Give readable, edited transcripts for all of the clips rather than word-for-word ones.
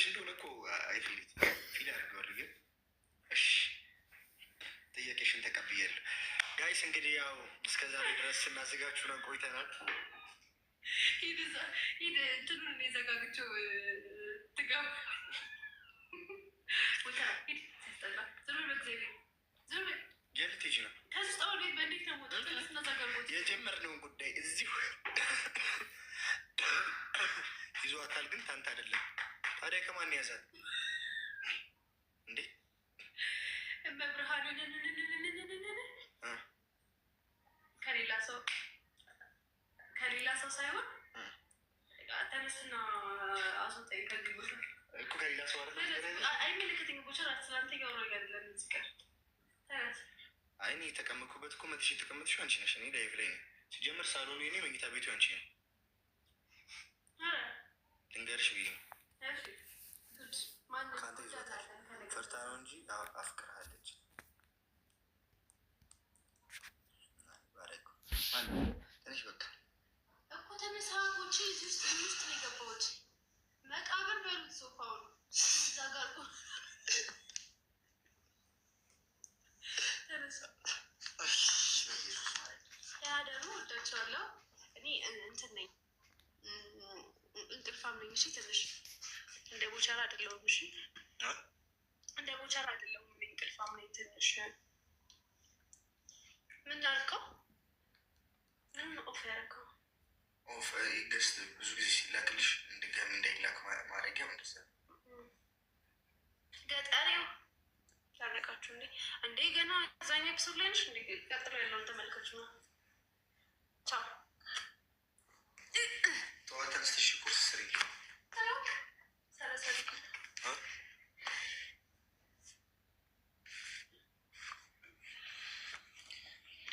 እየተናደሽ እንደሆነ እኮ አይፊሊት ፊል አድርገዋል። ግን እሺ ጥያቄሽን ተቀብያለሁ። ጋይስ እንግዲህ ያው እስከ ዛሬ ድረስ ስናዘጋችሁ ነው ቆይተናል። ሂድ እንትኑን የዘጋግቸው ትጋብ የልትጅ ነው የጀመርነውን ጉዳይ እዚሁ ይዟታል። ግን ታንተ አይደለም። ታዲያ ከማን ያዛል እንዴ? ከሌላ ሰው ሳይሆን ተነስና አስወጣኝ ከዚህ ቦታ እኮ ከሌላ ሰው አይመለከተኝ። ቦቸራ ስላንተ ያወራ ያለን ሲቀር አይ እኔ የተቀመጥኩበት እኮ መጥሽ የተቀመጥሽ አንቺ ነሽ። እኔ ላይቭ ላይ ነው ሲጀምር ሳሎኑ የኔ መኝታ ቤቱ አንቺ ነው። ልንገርሽ ብዬ ነው ከአንተ ይዟታል። ፈርታ ነው እንጂ አፍቅርሃለች። ትንሽ በቃ እኮ ተመሳቦች እዚህ ውስጥ ነው የገባሁት። መቃብር በሉት ሶፋውን እዛ ጋር ያ ደግሞ ወዳቸዋለሁ። እኔ እንትን ነኝ እንቅልፋም ነኝ። እሺ ትንሽ እንደ ቦቸራ አይደለሁም። እሺ እንደ ቦቸራ አይደለሁም። እንቅልፋም ነኝ ትንሽ። ምን ላድርገው? ምን ኦፍ ያደረገው ኦፍ ገስት ብዙ ጊዜ ሲላክልሽ እንድገም እንዳይላክ ማድረጊያ እንደዛ ገጠሬው ላረቃችሁ እንዴ? እንዴ ገና አዛኛ ክስብ ላይ ነሽ እንዴ? ቀጥሎ ያለውን ተመልከች ነው። ቻው ጠዋት ተነስተሽ ቁርስ ስሪ።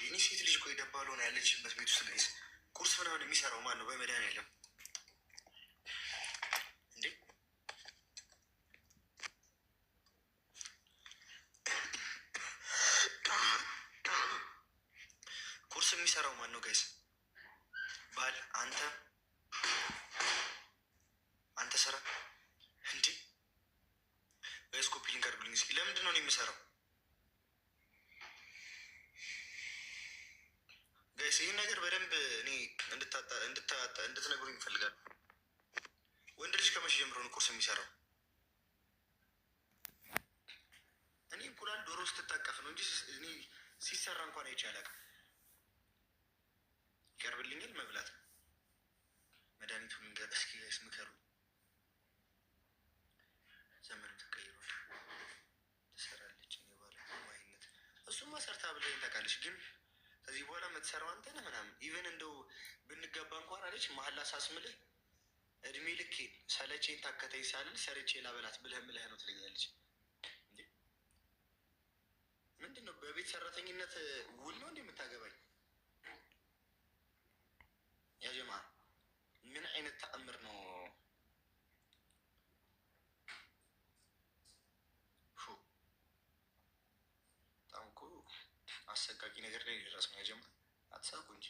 እኔ ሴት ልጅ እኮ የደባል ሆና ያለችበት ቤት ውስጥ ጋይስ ቁርስ ምናምን የሚሰራው ማን ነው? በመድኃኒዓለም እንዴ ቁርስ የሚሰራው ማን ነው ጋይስ? ባል አንተ ስራ እንዴ ጋይስ ኮፒ ሊንክ አድርጉልኝ እስኪ። ለምንድን ነው የምሰራው ጋይስ? ይህን ነገር በደንብ እኔ እንድትነግሩኝ ይፈልጋሉ። ወንድ ልጅ ከመቼ ጀምሮ ነው ቁርስ የሚሰራው? እኔ እንቁላል ዶሮ ስትታቀፍ ነው እንጂ እኔ ሲሰራ እንኳን አይቻልም። ይቀርብልኛል መብላት መድኃኒቱን እስኪ ጋይስ ምከሩ። ዘመኑ ተቀይሯል። ትሰራለች እኔ ባለሙያነት እሱማ ሰርታ ብለኝ ታውቃለች። ግን ከዚህ በኋላ የምትሰራው አንተ ነህ ምናምን ኢቨን እንደው ብንገባ እንኳን አለች መሀላ ሳስምልህ እድሜ ልኬን ሰለቼን ታከተኝ ሳልል ሰርቼ ላበላት ብለህ ነው ትለኛለች። ምንድን ነው በቤት ሰራተኝነት ውል ነው እንደ የምታገባኝ? ያጀማ ምን አይነት ተአምር ነው? በጣም እኮ አሰቃቂ ነገር ላይ ደረስ ነው። ያጀማ አትሳቁ እንጂ